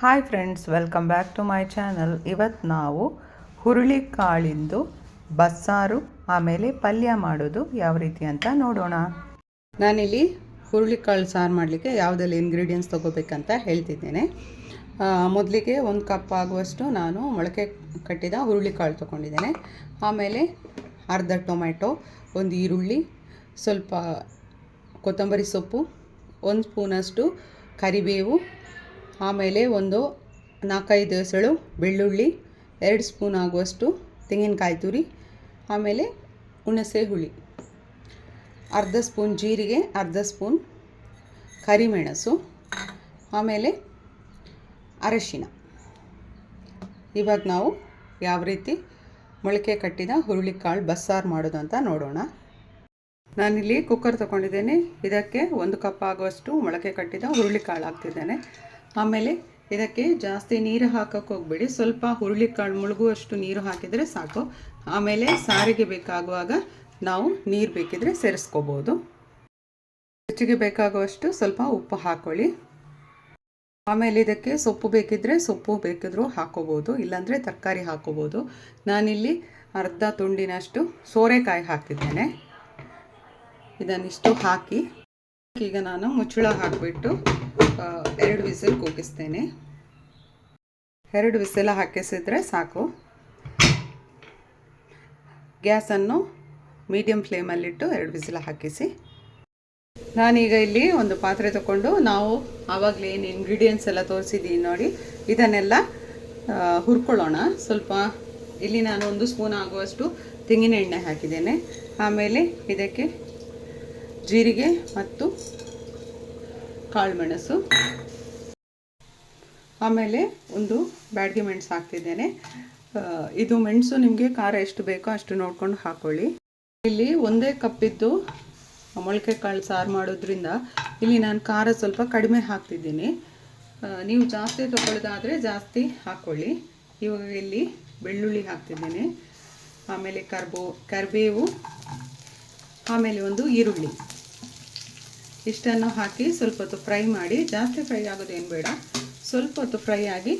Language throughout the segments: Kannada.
Hi friends, welcome back to my channel. ಇವತ್ತು ನಾವು ಹುರುಳಿಕಾಳಿಂದು ಬಸ್ಸಾರು ಆಮೇಲೆ ಪಲ್ಯ ಮಾಡೋದು ಯಾವ ರೀತಿ ಅಂತ ನೋಡೋಣ. ನಾನಿಲ್ಲಿ ಹುರುಳಿಕಾಳು ಸಾರು ಮಾಡಲಿಕ್ಕೆ ಯಾವುದೆಲ್ಲ ಇಂಗ್ರೀಡಿಯೆಂಟ್ಸ್ ತೊಗೋಬೇಕಂತ ಹೇಳ್ತಿದ್ದೇನೆ. ಮೊದಲಿಗೆ 1 ಕಪ್ ಆಗುವಷ್ಟು ನಾನು ಮೊಳಕೆ ಕಟ್ಟಿದ ಹುರುಳಿಕಾಳು ತೊಗೊಂಡಿದ್ದೇನೆ. ಆಮೇಲೆ ಅರ್ಧ ಟೊಮೆಟೊ, 1 ಈರುಳ್ಳಿ, ಸ್ವಲ್ಪ ಕೊತ್ತಂಬರಿ ಸೊಪ್ಪು, 1 ಸ್ಪೂನಷ್ಟು ಕರಿಬೇವು, ಆಮೇಲೆ ಒಂದು 4-5 ಎಸಳು ಬೆಳ್ಳುಳ್ಳಿ, 2 ಸ್ಪೂನ್ ಆಗುವಷ್ಟು ತೆಂಗಿನಕಾಯಿ ತುರಿ, ಆಮೇಲೆ ಹುಣಸೆ ಹುಳಿ, ಅರ್ಧ ಸ್ಪೂನ್ ಜೀರಿಗೆ, ಅರ್ಧ ಸ್ಪೂನ್ ಕರಿಮೆಣಸು, ಆಮೇಲೆ ಅರಶಿನ. ಇವಾಗ ನಾವು ಯಾವ ರೀತಿ ಮೊಳಕೆ ಕಟ್ಟಿದ ಹುರುಳಿಕಾಳು ಬಸ್ಸಾರು ಮಾಡೋದು ಅಂತ ನೋಡೋಣ. ನಾನಿಲ್ಲಿ ಕುಕ್ಕರ್ ತೊಗೊಂಡಿದ್ದೇನೆ. ಇದಕ್ಕೆ 1 ಕಪ್ ಆಗುವಷ್ಟು ಮೊಳಕೆ ಕಟ್ಟಿದ ಹುರುಳಿಕಾಳು ಹಾಕ್ತಿದ್ದೇನೆ. ಆಮೇಲೆ ಇದಕ್ಕೆ ಜಾಸ್ತಿ ನೀರು ಹಾಕೋಕ್ಕೆ ಹೋಗ್ಬೇಡಿ, ಸ್ವಲ್ಪ ಹುರುಳಿಕಾಳು ಮುಳುಗುವಷ್ಟು ನೀರು ಹಾಕಿದರೆ ಸಾಕು. ಆಮೇಲೆ ಸಾರಿಗೆ ಬೇಕಾಗುವಾಗ ನಾವು ನೀರು ಬೇಕಿದ್ರೆ ಸೇರಿಸ್ಕೋಬೋದು. ರುಚಿಗೆ ಬೇಕಾಗುವಷ್ಟು ಸ್ವಲ್ಪ ಉಪ್ಪು ಹಾಕ್ಕೊಳ್ಳಿ. ಆಮೇಲೆ ಇದಕ್ಕೆ ಸೊಪ್ಪು ಬೇಕಿದ್ರೂ ಹಾಕೋಬೋದು, ಇಲ್ಲಾಂದರೆ ತರಕಾರಿ ಹಾಕೋಬೋದು. ನಾನಿಲ್ಲಿ ಅರ್ಧ ತುಂಡಿನಷ್ಟು ಸೋರೆಕಾಯಿ ಹಾಕ್ತಿದ್ದೇನೆ. ಇದನ್ನಿಷ್ಟು ಹಾಕಿ ಈಗ ನಾನು ಮುಚ್ಚಳ ಹಾಕಿಬಿಟ್ಟು 2 ವಿಸಿಲ್ ಕೂಗಿಸ್ತೇನೆ. 2 ವಿಸಿಲ್ ಹಾಕಿಸಿದ್ರೆ ಸಾಕು. ಗ್ಯಾಸನ್ನು ಮೀಡಿಯಮ್ ಫ್ಲೇಮಲ್ಲಿಟ್ಟು 2 ವಿಸಿಲ್ ಹಾಕಿಸಿ. ನಾನೀಗ ಇಲ್ಲಿ ಒಂದು ಪಾತ್ರೆ ತಗೊಂಡು ನಾವು ಆವಾಗಲೇ ಏನು ಇಂಗ್ರೀಡಿಯೆಂಟ್ಸ್ ಎಲ್ಲ ತೋರಿಸಿದ್ದೀನಿ ನೋಡಿ, ಇದನ್ನೆಲ್ಲ ಹುರ್ಕೊಳ್ಳೋಣ. ಸ್ವಲ್ಪ ಇಲ್ಲಿ ನಾನು 1 ಸ್ಪೂನ್ ಆಗುವಷ್ಟು ತೆಂಗಿನ ಎಣ್ಣೆ ಹಾಕಿದ್ದೇನೆ. ಆಮೇಲೆ ಇದಕ್ಕೆ ಜೀರಿಗೆ ಮತ್ತು ಕಾಳುಮೆಣಸು, ಆಮೇಲೆ ಒಂದು ಬ್ಯಾಡಗಿ ಮೆಣಸು ಹಾಕ್ತಿದ್ದೇನೆ. ಇದು ಮೆಣಸು ನಿಮಗೆ ಖಾರ ಎಷ್ಟು ಬೇಕೋ ಅಷ್ಟು ನೋಡ್ಕೊಂಡು ಹಾಕ್ಕೊಳ್ಳಿ. ಇಲ್ಲಿ 1 ಕಪ್ಪಿದ್ದು ಮೊಳಕೆ ಕಾಳು ಸಾರು ಮಾಡೋದ್ರಿಂದ ಇಲ್ಲಿ ನಾನು ಖಾರ ಸ್ವಲ್ಪ ಕಡಿಮೆ ಹಾಕ್ತಿದ್ದೀನಿ. ನೀವು ಜಾಸ್ತಿ ತೊಗೊಳ್ಳೋದಾದರೆ ಜಾಸ್ತಿ ಹಾಕ್ಕೊಳ್ಳಿ. ಇವಾಗ ಇಲ್ಲಿ ಬೆಳ್ಳುಳ್ಳಿ ಹಾಕ್ತಿದ್ದೇನೆ, ಆಮೇಲೆ ಕರಿಬೇವು, ಆಮೇಲೆ ಒಂದು ಈರುಳ್ಳಿ, ಇಷ್ಟನ್ನು ಹಾಕಿ ಸ್ವಲ್ಪ ಹೊತ್ತು ಫ್ರೈ ಮಾಡಿ. ಜಾಸ್ತಿ ಫ್ರೈ ಆಗೋದೇನು ಬೇಡ, ಸ್ವಲ್ಪ ಹೊತ್ತು ಫ್ರೈ ಆಗಿ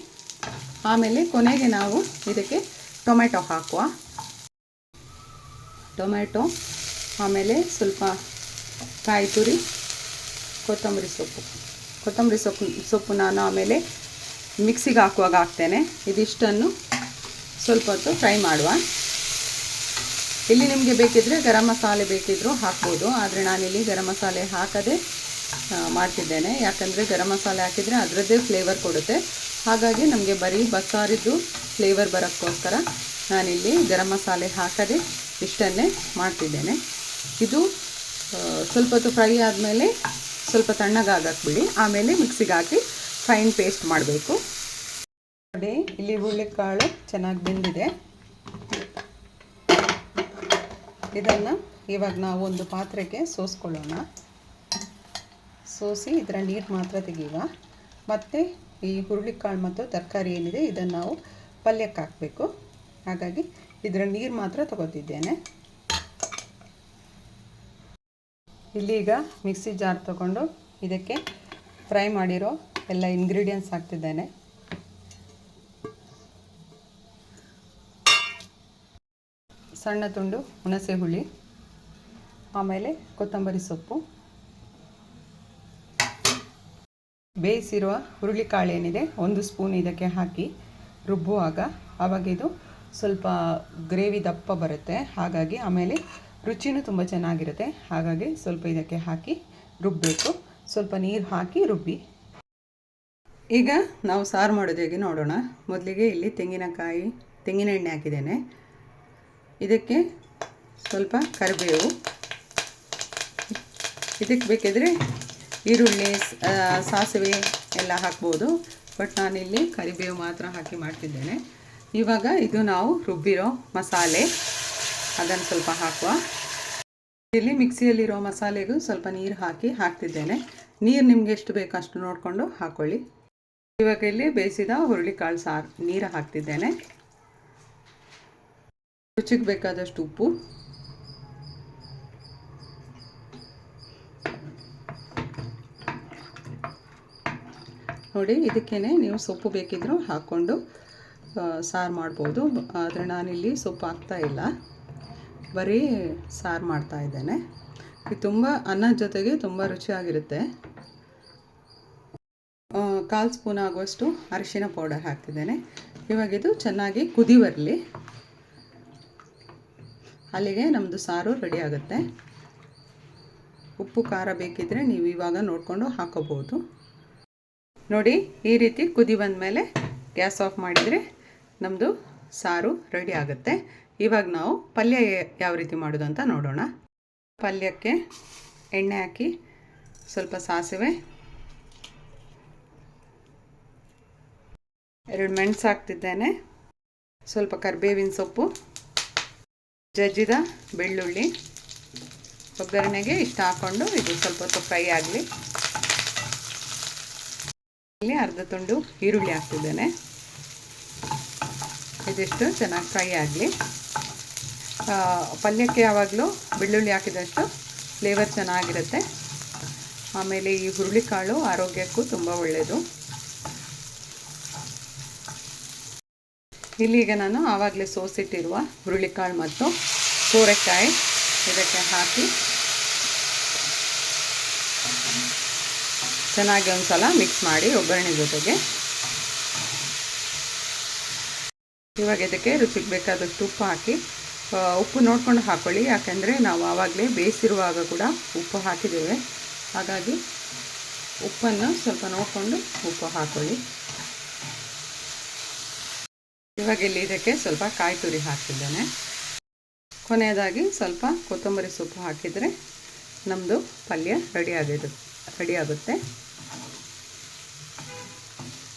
ಆಮೇಲೆ ಕೊನೆಗೆ ನಾವು ಇದಕ್ಕೆ ಟೊಮೆಟೊ ಹಾಕುವ. ಟೊಮೆಟೊ, ಆಮೇಲೆ ಸ್ವಲ್ಪ ಕಾಯಿ ತುರಿ, ಕೊತ್ತಂಬರಿ ಸೊಪ್ಪು ನಾನು ಆಮೇಲೆ ಮಿಕ್ಸಿಗೆ ಹಾಕುವಾಗ ಹಾಕ್ತೇನೆ. ಇದಿಷ್ಟನ್ನು ಸ್ವಲ್ಪ ಹೊತ್ತು ಫ್ರೈ ಮಾಡುವ. ಇಲ್ಲಿ ನಿಮಗೆ ಬೇಕಿದ್ದರೆ ಗರಂ ಮಸಾಲೆ ಬೇಕಿದ್ದರೂ ಹಾಕ್ಬೋದು, ಆದರೆ ನಾನಿಲ್ಲಿ ಗರಂ ಮಸಾಲೆ ಹಾಕದೆ ಮಾಡ್ತಿದ್ದೇನೆ. ಯಾಕಂದರೆ ಗರಂ ಮಸಾಲೆ ಹಾಕಿದರೆ ಅದರದ್ದೇ ಫ್ಲೇವರ್ ಕೊಡುತ್ತೆ. ಹಾಗಾಗಿ ನಮಗೆ ಬರೀ ಬಸ್ಸಾರಿದ್ದು ಫ್ಲೇವರ್ ಬರೋಕ್ಕೋಸ್ಕರ ನಾನಿಲ್ಲಿ ಗರಂ ಮಸಾಲೆ ಹಾಕದೆ ಇಷ್ಟನ್ನೇ ಮಾಡ್ತಿದ್ದೇನೆ. ಇದು ಸ್ವಲ್ಪ ಹೊತ್ತು ಫ್ರೈ ಆದಮೇಲೆ ಸ್ವಲ್ಪ ತಣ್ಣಗಾಗಕ್ಕೆ ಬಿಡಿ, ಆಮೇಲೆ ಮಿಕ್ಸಿಗೆ ಹಾಕಿ ಫೈನ್ ಪೇಸ್ಟ್ ಮಾಡಬೇಕು. ನೋಡಿ, ಇಲ್ಲಿ ಹುರುಳಿಕಾಳು ಚೆನ್ನಾಗಿ ಬೆಂದಿದೆ. ಇದನ್ನು ಇವಾಗ ನಾವು ಒಂದು ಪಾತ್ರೆಗೆ ಸೋಸ್ಕೊಳ್ಳೋಣ. ಸೋಸಿ ಇದರ ನೀರು ಮಾತ್ರ ತೆಗೆಯುವ. ಮತ್ತು ಈ ಹುರುಳಿಕಾಳು ಮತ್ತು ತರಕಾರಿ ಏನಿದೆ ಇದನ್ನು ನಾವು ಪಲ್ಯಕ್ಕೆ ಹಾಕಬೇಕು. ಹಾಗಾಗಿ ಇದರ ನೀರು ಮಾತ್ರ ತಗೋತಿದ್ದೇನೆ. ಇಲ್ಲೀಗ ಮಿಕ್ಸಿ ಜಾರ್ ತಗೊಂಡು ಇದಕ್ಕೆ ಫ್ರೈ ಮಾಡಿರೋ ಎಲ್ಲ ಇಂಗ್ರೀಡಿಯೆಂಟ್ಸ್ ಹಾಕ್ತಿದ್ದೇನೆ. ಸಣ್ಣ ತುಂಡು ಹುಣಸೆ ಹುಳಿ, ಆಮೇಲೆ ಕೊತ್ತಂಬರಿ ಸೊಪ್ಪು, ಬೇಯಿಸಿರುವ ಹುರುಳಿಕಾಳು ಏನಿದೆ 1 ಸ್ಪೂನ್ ಇದಕ್ಕೆ ಹಾಕಿ ರುಬ್ಬುವಾಗ ಆವಾಗ ಇದು ಸ್ವಲ್ಪ ಗ್ರೇವಿ ದಪ್ಪ ಬರುತ್ತೆ. ಹಾಗಾಗಿ ಆಮೇಲೆ ರುಚಿನೂ ತುಂಬ ಚೆನ್ನಾಗಿರುತ್ತೆ. ಹಾಗಾಗಿ ಸ್ವಲ್ಪ ಇದಕ್ಕೆ ಹಾಕಿ ರುಬ್ಬಬೇಕು. ಸ್ವಲ್ಪ ನೀರು ಹಾಕಿ ರುಬ್ಬಿ. ಈಗ ನಾವು ಸಾರು ಮಾಡೋದು ಹೇಗೆ ನೋಡೋಣ. ಮೊದಲಿಗೆ ಇಲ್ಲಿ ತೆಂಗಿನ ಎಣ್ಣೆ ಹಾಕಿದ್ದೇನೆ. ಇದಕ್ಕೆ ಸ್ವಲ್ಪ ಕರಿಬೇವು, ಇದಕ್ಕೆ ಬೇಕಿದ್ರೆ ಈರುಳ್ಳಿ, ಸಾಸಿವೆ ಎಲ್ಲ ಹಾಕ್ಬೋದು, ಬಟ್ ನಾನಿಲ್ಲಿ ಕರಿಬೇವು ಮಾತ್ರ ಹಾಕಿ ಮಾಡ್ತಿದ್ದೇನೆ. ಇವಾಗ ಇದು ನಾವು ರುಬ್ಬಿರೋ ಮಸಾಲೆ, ಅದನ್ನು ಸ್ವಲ್ಪ ಹಾಕುವ. ಇಲ್ಲಿ ಮಿಕ್ಸಿಯಲ್ಲಿರೋ ಮಸಾಲೆಗೂ ಸ್ವಲ್ಪ ನೀರು ಹಾಕ್ತಿದ್ದೇನೆ. ನೀರು ನಿಮಗೆ ಎಷ್ಟು ಬೇಕೋ ಅಷ್ಟು ನೋಡಿಕೊಂಡು ಹಾಕ್ಕೊಳ್ಳಿ. ಇವಾಗ ಇಲ್ಲಿ ಬೇಯಿಸಿದ ಹುರುಳಿಕಾಳು ಸಾರು ನೀರು ಹಾಕ್ತಿದ್ದೇನೆ. ರುಚಿಗೆ ಬೇಕಾದಷ್ಟು ಉಪ್ಪು, ನೋಡಿ ಇದಕ್ಕೇ ನೀವು ಸೊಪ್ಪು ಬೇಕಿದ್ದರೂ ಹಾಕ್ಕೊಂಡು ಸಾರು ಮಾಡ್ಬೋದು. ಆದರೆ ನಾನಿಲ್ಲಿ ಸೊಪ್ಪು ಹಾಕ್ತಾಯಿಲ್ಲ, ಬರೀ ಸಾರು ಮಾಡ್ತಾಯಿದ್ದೇನೆ. ಇದು ತುಂಬ ಅನ್ನದ ಜೊತೆಗೆ ತುಂಬ ರುಚಿಯಾಗಿರುತ್ತೆ. 1/4 ಸ್ಪೂನ್ ಆಗುವಷ್ಟು ಅರಿಶಿನ ಪೌಡರ್ ಹಾಕ್ತಿದ್ದೇನೆ. ಇವಾಗ ಇದು ಚೆನ್ನಾಗಿ ಕುದಿ ಬರಲಿ, ಅಲ್ಲಿಗೆ ನಮ್ಮದು ಸಾರು ರೆಡಿ ಆಗುತ್ತೆ. ಉಪ್ಪು ಖಾರ ಬೇಕಿದ್ದರೆ ನೀವು ಇವಾಗ ನೋಡಿಕೊಂಡು ಹಾಕೋಬೋದು. ನೋಡಿ ಈ ರೀತಿ ಕುದಿ ಬಂದ ಮೇಲೆ ಗ್ಯಾಸ್ ಆಫ್ ಮಾಡಿದರೆ ನಮ್ಮದು ಸಾರು ರೆಡಿ ಆಗುತ್ತೆ. ಇವಾಗ ನಾವು ಪಲ್ಯ ಯಾವ ರೀತಿ ಮಾಡೋದು ಅಂತ ನೋಡೋಣ. ಪಲ್ಯಕ್ಕೆ ಎಣ್ಣೆ ಹಾಕಿ ಸ್ವಲ್ಪ ಸಾಸಿವೆ, 2 ಮೆಣಸು ಹಾಕ್ತಿದ್ದೇನೆ, ಸ್ವಲ್ಪ ಕರಿಬೇವಿನ ಸೊಪ್ಪು, ಜಜ್ಜಿದ ಬೆಳ್ಳುಳ್ಳಿ, ಒಗ್ಗರಣೆಗೆ ಇಷ್ಟು ಹಾಕ್ಕೊಂಡು ಇದು ಸ್ವಲ್ಪ ಹೊತ್ತು ಫ್ರೈ ಆಗಲಿ. ಇಲ್ಲಿ ಅರ್ಧ ತುಂಡು ಈರುಳ್ಳಿ ಹಾಕ್ತಿದ್ದೇನೆ, ಇದಿಷ್ಟು ಚೆನ್ನಾಗಿ ಫ್ರೈ ಆಗಲಿ. ಪಲ್ಯಕ್ಕೆ ಯಾವಾಗಲೂ ಬೆಳ್ಳುಳ್ಳಿ ಹಾಕಿದಷ್ಟು ಫ್ಲೇವರ್ ಚೆನ್ನಾಗಿರುತ್ತೆ. ಆಮೇಲೆ ಈ ಹುರುಳಿಕಾಳು ಆರೋಗ್ಯಕ್ಕೂ ತುಂಬ ಒಳ್ಳೆಯದು. ಇಲ್ಲಿಗೆ ನಾನು ಆವಾಗಲೇ ಸೋಸಿಟ್ಟಿರುವ ಹುರುಳಿಕಾಳು ಮತ್ತು ಸೋರೆಕಾಯಿ ಇದಕ್ಕೆ ಹಾಕಿ ಚೆನ್ನಾಗಿ ಒಂದು ಸಲ ಮಿಕ್ಸ್ ಮಾಡಿ ಒಗ್ಗರಣೆ ಜೊತೆಗೆ. ಇವಾಗ ಇದಕ್ಕೆ ರುಚಿಗೆ ಬೇಕಾದಷ್ಟು ಉಪ್ಪು ಹಾಕಿ, ಉಪ್ಪು ನೋಡ್ಕೊಂಡು ಹಾಕ್ಕೊಳ್ಳಿ, ಯಾಕೆಂದರೆ ನಾವು ಆವಾಗಲೇ ಬೇಯಿಸಿರುವಾಗ ಕೂಡ ಉಪ್ಪು ಹಾಕಿದ್ದೇವೆ. ಹಾಗಾಗಿ ಉಪ್ಪನ್ನು ಸ್ವಲ್ಪ ನೋಡಿಕೊಂಡು ಉಪ್ಪು ಹಾಕ್ಕೊಳ್ಳಿ. ಇವಾಗ ಇಲ್ಲಿ ಇದಕ್ಕೆ ಸ್ವಲ್ಪ ಕಾಯಿ ತುರಿ ಹಾಕ್ತಿದ್ದೇನೆ. ಕೊನೆಯದಾಗಿ ಸ್ವಲ್ಪ ಕೊತ್ತಂಬರಿ ಸೊಪ್ಪು ಹಾಕಿದರೆ ನಮ್ಮದು ಪಲ್ಯ ರೆಡಿ ಆಗುತ್ತೆ.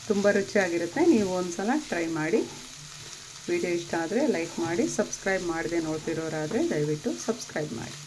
ತುಂಬ ರುಚಿಯಾಗಿರುತ್ತೆ. ನೀವು ಒಂದು ಸಲ ಟ್ರೈ ಮಾಡಿ. ವಿಡಿಯೋ ಇಷ್ಟ ಆದರೆ ಲೈಕ್ ಮಾಡಿ, ಸಬ್ಸ್ಕ್ರೈಬ್ ಮಾಡದೆ ನೋಡ್ತಿರೋರಾದರೆ ದಯವಿಟ್ಟು ಸಬ್ಸ್ಕ್ರೈಬ್ ಮಾಡಿ.